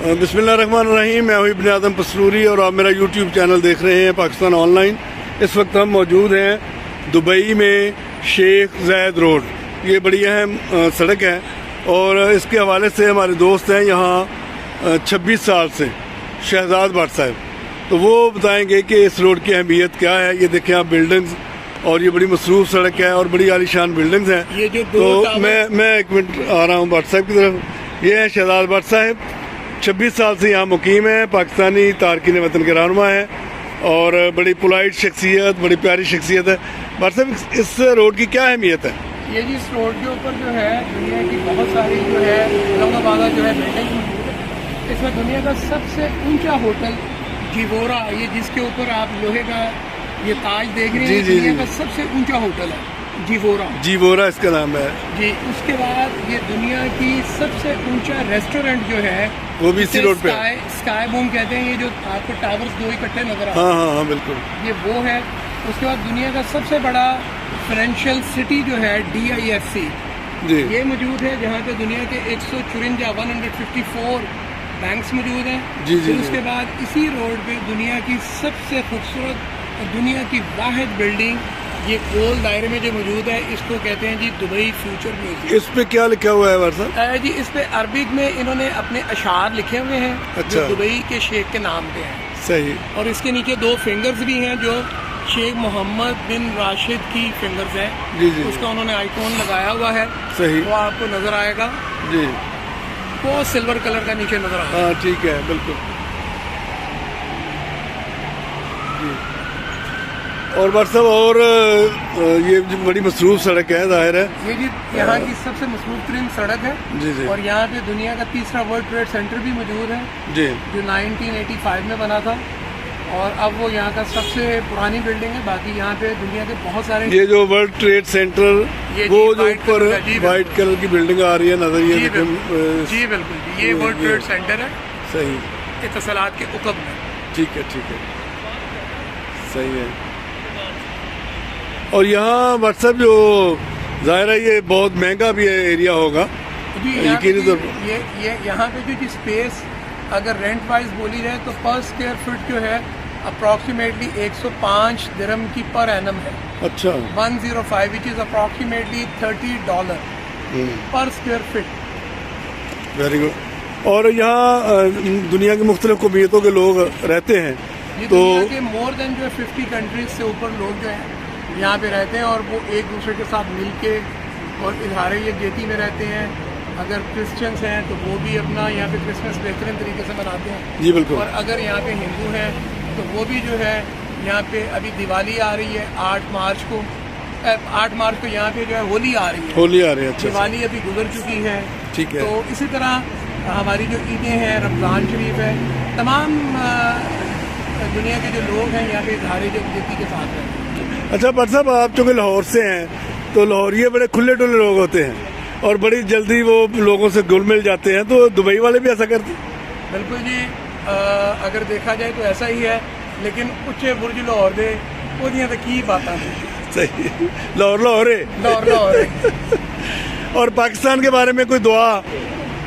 बिस्मिल्लाहिर्रहमानिर्रहीम। मैं हूँ इब्न आदम पसरूरी और आप मेरा यूट्यूब चैनल देख रहे हैं पाकिस्तान ऑनलाइन। इस वक्त हम मौजूद हैं दुबई में शेख ज़ायद रोड। ये बड़ी अहम सड़क है और इसके हवाले से हमारे दोस्त हैं यहाँ 26 साल से, शहजाद भट्ट साहब, तो वो बताएंगे कि इस रोड की अहमियत क्या है। ये देखें आप बिल्डिंग्स, और ये बड़ी मसरूफ़ सड़क है और बड़ी आलीशान बिल्डिंग्स हैं। ये जो तो मैं एक मिनट आ रहा हूँ भट्ट साहब की तरफ। ये हैं शहजाद भट्ट साहब, 26 साल से यहाँ मुकीम है, पाकिस्तानी तारकीन वतन के रहनुमा है और बड़ी पोलाइट शख्सियत, बड़ी प्यारी शख्सियत है। भट्ट साहब, इस रोड की क्या अहमियत है? ये जिस रोड के ऊपर जो है दुनिया की बहुत सारी जो है लंबाबादा जो है बिल्डिंग मौजूद है। इसमें दुनिया का सबसे ऊंचा होटल जीवोरा, ये जिसके ऊपर आप लोहे का ये ताज देख रहे हैं, दुनिया का सबसे ऊंचा होटल है जीवोरा इसका नाम है जी। उसके बाद ये दुनिया की सबसे ऊंचा रेस्टोरेंट जो है वो भी इसी रोड पे है, स्काई बूम कहते हैं। ये जो आपको टावर्स दो इकट्ठे नजर आ रहे हैं, हाँ बिल्कुल, ये वो है। उसके बाद दुनिया का सबसे बड़ा फाइनेंशियल सिटी जो है DIFC ये मौजूद है, जहाँ पे दुनिया के 154 बैंक्स मौजूद हैं। फिर उसके बाद इसी रोड पे दुनिया की सबसे खूबसूरत और दुनिया की वाहिद बिल्डिंग, ये गोल दायरे में जो मौजूद है, इसको कहते हैं जी दुबई फ्यूचर म्यूजियम। इस पे क्या लिखा हुआ है वर्षा जी? इस पे अरबिक में इन्होंने अपने अशार लिखे हुए हैं, अच्छा, जो दुबई के शेख के नाम पे हैं। सही। और इसके नीचे 2 फिंगर्स भी हैं जो शेख मोहम्मद बिन राशिद की फिंगर्स हैं जी जी। उसका उन्होंने आइकॉन लगाया हुआ है, सही, वो आपको नजर आएगा जी, वो सिल्वर कलर का नीचे नजर आएगा। हाँ ठीक है, बिल्कुल जी। और वर्षा, और ये बड़ी मसरूफ सड़क है, जाहिर है ये जी यहाँ की सबसे मसरूफ तरीन सड़क है जी जी। और यहाँ पे दुनिया का तीसरा वर्ल्ड ट्रेड सेंटर भी मौजूद है जी, जो 1985 में बना था और अब वो यहाँ का सबसे पुरानी बिल्डिंग है। बाकी यहाँ पे दुनिया के बहुत सारे, ये जो वर्ल्ड ट्रेड सेंटर, वो जो ऊपर व्हाइट कलर की बिल्डिंग आ रही है नजर, ये जी बिल्कुल, ये वर्ल्ड ट्रेड सेंटर है, सही, इत्तसालात के उकब में। ठीक है, सही है। और यहाँ व्हाट्सएप जो जाहिर है ये बहुत महंगा भी है एरिया होगा यकीनी तौर पर। ये यहाँ पे जो स्पेस अगर रेंट वाइज बोली जाए तो पर स्क्वायर फीट जो है अप्रॉक्सीमेटली 105 दिरहम की पर एनम है। अच्छा, 105 विच इज अप्रॉक्सीमेटली $30 पर स्क्वायर फीट। Very good. और यहाँ दुनिया की मुख्तलिफ कौमियतों के लोग रहते हैं, तो दुनिया के मोर देन जो 50 कंट्रीज से ऊपर लोग जो हैं यहाँ पे रहते हैं और वो एक दूसरे के साथ मिल के और इजहार यकजहती में रहते हैं। अगर क्रिश्चियंस हैं तो वो भी अपना यहाँ पे क्रिसमस बेहतरीन तरीके से मनाते हैं जी बिल्कुल। और अगर यहाँ पे हिंदू हैं तो वो भी जो है यहाँ पे अभी दिवाली आ रही है 8 मार्च को यहाँ पे जो है होली आ रही है। अच्छा, दिवाली अभी गुजर चुकी है, ठीक है। तो इसी तरह हमारी जो ईदें हैं, रमज़ान शरीफ है, तमाम दुनिया के जो लोग हैं यहाँ पे इजहार यकजहती के साथ हैं। अच्छा भट्ट साहब, आप चूँकि लाहौर से हैं तो लाहौरिये बड़े खुले डुले लोग होते हैं और बड़ी जल्दी वो लोगों से घुल मिल जाते हैं, तो दुबई वाले भी ऐसा करते हैं? बिल्कुल जी, अगर देखा जाए तो ऐसा ही है, लेकिन उच्चे बुर्ज लाहौर दे ओदियां तक की बात नहीं। सही, लाहौर है। और पाकिस्तान के बारे में कोई दुआ?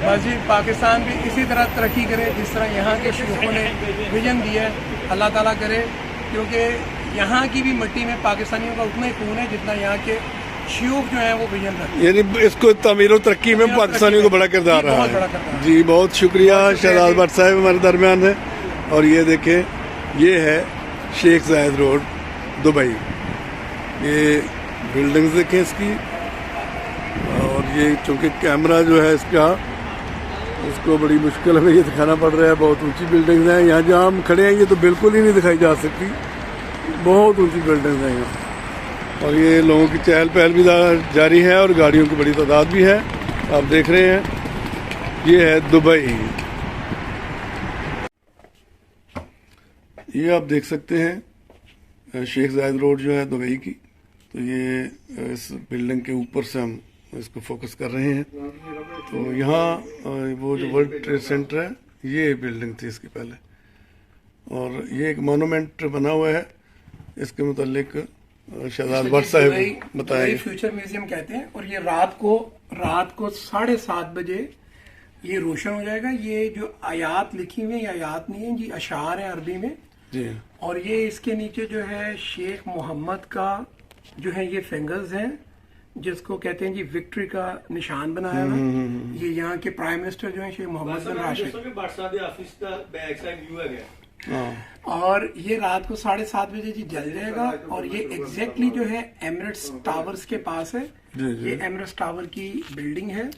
बस जी, पाकिस्तान भी इसी तरह तरक्की करे जिस तरह यहाँ के शयूखों ने विजन दिया है, अल्लाह ताला करे, क्योंकि यहाँ की भी मिट्टी में पाकिस्तानियों का उतना ही खून है जितना यहाँ के शयूख जो है वो विजन रखते हैं। यानी इसको तमीर और तरक्की में पाकिस्तानियों को बड़ा किरदार रहा है जी। बहुत शुक्रिया, शहजाद भट्ट साहब हमारे दरमियान है। और ये देखें, ये है शेख ज़ायद रोड दुबई। ये बिल्डिंग्स देखें इसकी, और ये चूँकि कैमरा जो है इसका, उसको बड़ी मुश्किल हमें ये दिखाना पड़ रहा है। बहुत ऊंची बिल्डिंग्स हैं यहाँ, जहाँ हम खड़े हैं ये तो बिल्कुल ही नहीं दिखाई जा सकती, बहुत ऊंची बिल्डिंग्स हैं यहाँ। और ये लोगों की चहल पहल भी जारी है और गाड़ियों की बड़ी तादाद भी है, आप देख रहे हैं। ये है दुबई, ये आप देख सकते हैं शेख ज़ायद रोड जो है दुबई की। तो ये इस बिल्डिंग के ऊपर से हम इसको फोकस कर रहे हैं। तो यहाँ वो जो वर्ल्ड ट्रेड सेंटर है, ये बिल्डिंग थी इसके पहले, और ये एक मोनूमेंट बना हुआ है। इसके मुतालिक शहजाद भट्ट साहब बताएंगे। फ्यूचर म्यूजियम कहते हैं और ये रात को 7:30 बजे ये रोशन हो जाएगा। ये जो आयात लिखी हुई है, ये आयात नहीं है जी, अशार है अरबी में जी। और ये इसके नीचे जो है शेख मोहम्मद का जो है ये फिंगर्स हैं, जिसको कहते हैं जी विक्ट्री का निशान बनाया हुआ। ये यहाँ के प्राइम मिनिस्टर जो है शेख मोहम्मद बिन राशिद। और ये रात को 7:30 बजे जी जल जाएगा और ये एग्जैक्टली जो है एमिरेट्स टावर्स के पास है। ये एमिरेट्स टावर की बिल्डिंग है।